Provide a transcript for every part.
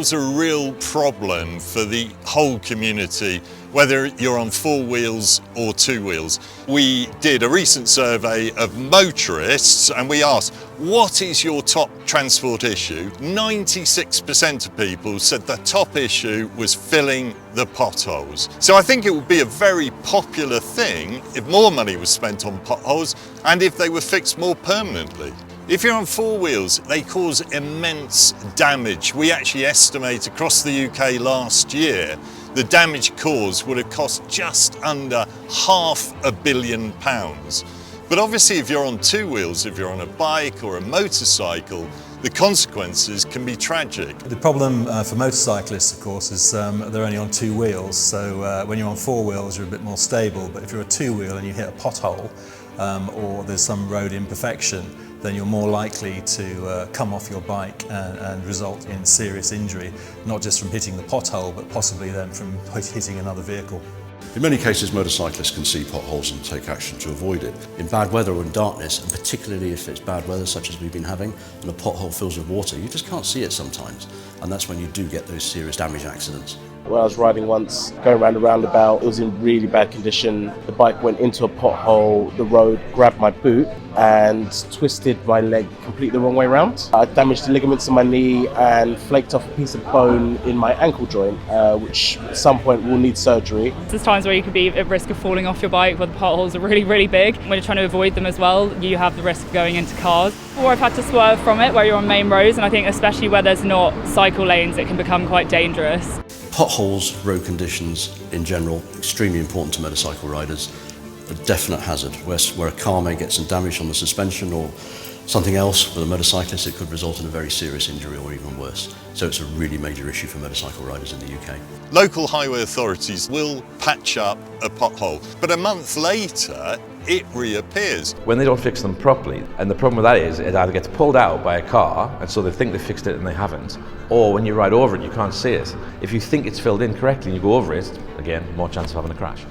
Potholes are a real problem for the whole community, whether you're on 4 wheels or 2 wheels. We did a recent survey of motorists and we asked, what is your top transport issue? 96% of people said the top issue was filling the potholes. So I think it would be a very popular thing if more money was spent on potholes and if they were fixed more permanently. If you're on 4 wheels, they cause immense damage. We actually estimate across the UK last year, the damage caused would have cost just under £500 million. But obviously if you're on 2 wheels, if you're on a bike or a motorcycle, the consequences can be tragic. The problem for motorcyclists, of course, is they're only on 2 wheels. So when you're on 4 wheels, you're a bit more stable. But if you're a 2 wheel and you hit a pothole or there's some road imperfection, then you're more likely to come off your bike and result in serious injury, not just from hitting the pothole, but possibly then from hitting another vehicle. In many cases, motorcyclists can see potholes and take action to avoid it. In bad weather or in darkness, and particularly if it's bad weather such as we've been having, and a pothole fills with water, you just can't see it sometimes. And that's when you do get those serious damage accidents. When I was riding once, going around a roundabout, it was in really bad condition. The bike went into a pothole, the road grabbed my boot and twisted my leg completely the wrong way around. I damaged the ligaments in my knee and flaked off a piece of bone in my ankle joint, which at some point will need surgery. There's times where you could be at risk of falling off your bike where the potholes are really, really big. When you're trying to avoid them as well, you have the risk of going into cars. Or I've had to swerve from it where you're on main roads, and I think especially where there's not cycle lanes, it can become quite dangerous. Potholes, road conditions in general, extremely important to motorcycle riders. A definite hazard. Where a car may get some damage on the suspension or something else, with a motorcyclist it could result in a very serious injury or even worse. So it's a really major issue for motorcycle riders in the UK. Local highway authorities will patch up a pothole, but a month later it reappears. When they don't fix them properly, and the problem with that is it either gets pulled out by a car and so they think they fixed it and they haven't, or when you ride over it you can't see it. If you think it's filled in correctly and you go over it, again, more chance of having a crash.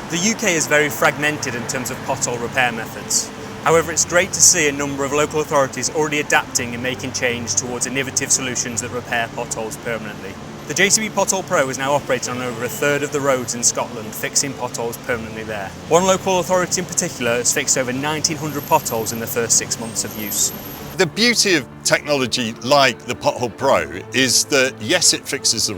The UK is very fragmented in terms of pothole repair methods. However, it's great to see a number of local authorities already adapting and making change towards innovative solutions that repair potholes permanently. The JCB Pothole Pro is now operating on over a third of the roads in Scotland, fixing potholes permanently there. One local authority in particular has fixed over 1,900 potholes in the first 6 months of use. The beauty of technology like the Pothole Pro is that yes, it fixes the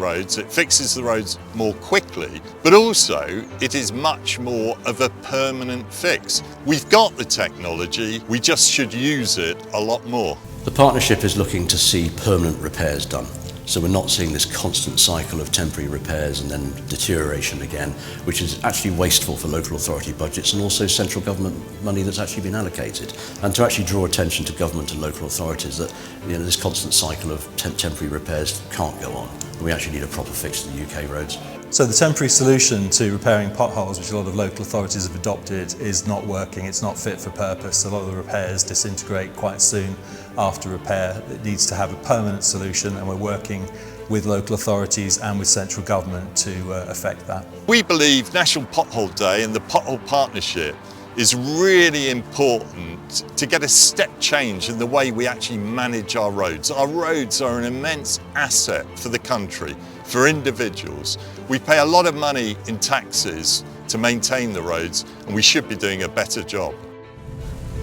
roads more quickly, but also it is much more of a permanent fix. We've got the technology, we just should use it a lot more. The partnership is looking to see permanent repairs done. So we're not seeing this constant cycle of temporary repairs and then deterioration again, which is actually wasteful for local authority budgets and also central government money that's actually been allocated. And to actually draw attention to government and local authorities that this constant cycle of temporary repairs can't go on. And we actually need a proper fix to the UK roads. So the temporary solution to repairing potholes, which a lot of local authorities have adopted, is not working. It's not fit for purpose. A lot of the repairs disintegrate quite soon after repair. It needs to have a permanent solution, and we're working with local authorities and with central government to affect that. We believe National Pothole Day and the Pothole Partnership is really important to get a step change in the way we actually manage our roads. Our roads are an immense asset for the country, for individuals. We pay a lot of money in taxes to maintain the roads, and we should be doing a better job.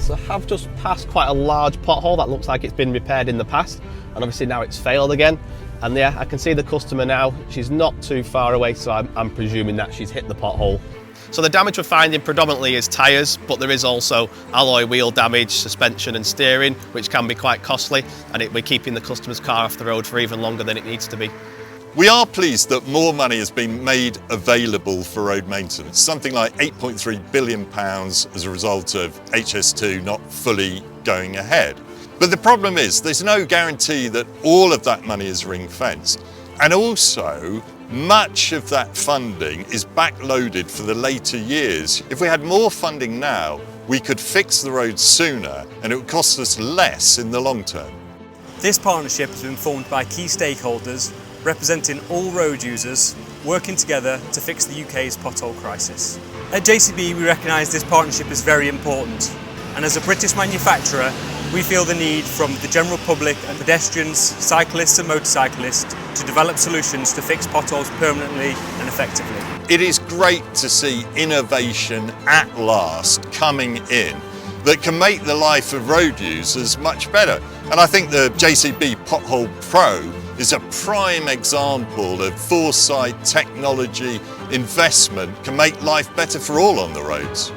So I have just passed quite a large pothole that looks like it's been repaired in the past, and obviously now it's failed again. And yeah, I can see the customer now. She's not too far away, so I'm presuming that she's hit the pothole. So the damage we're finding predominantly is tyres, but there is also alloy wheel damage, suspension and steering, which can be quite costly, and we're keeping the customer's car off the road for even longer than it needs to be. We are pleased that more money has been made available for road maintenance, something like £8.3 billion as a result of HS2 not fully going ahead. But the problem is there's no guarantee that all of that money is ring-fenced. And also, much of that funding is backloaded for the later years. If we had more funding now, we could fix the roads sooner and it would cost us less in the long term. This partnership has been formed by key stakeholders representing all road users, working together to fix the UK's pothole crisis. At JCB, we recognise this partnership is very important, and as a British manufacturer, we feel the need from the general public and pedestrians, cyclists and motorcyclists to develop solutions to fix potholes permanently and effectively. It is great to see innovation at last coming in that can make the life of road users much better. And I think the JCB Pothole Pro is a prime example of foresight, technology, investment can make life better for all on the roads.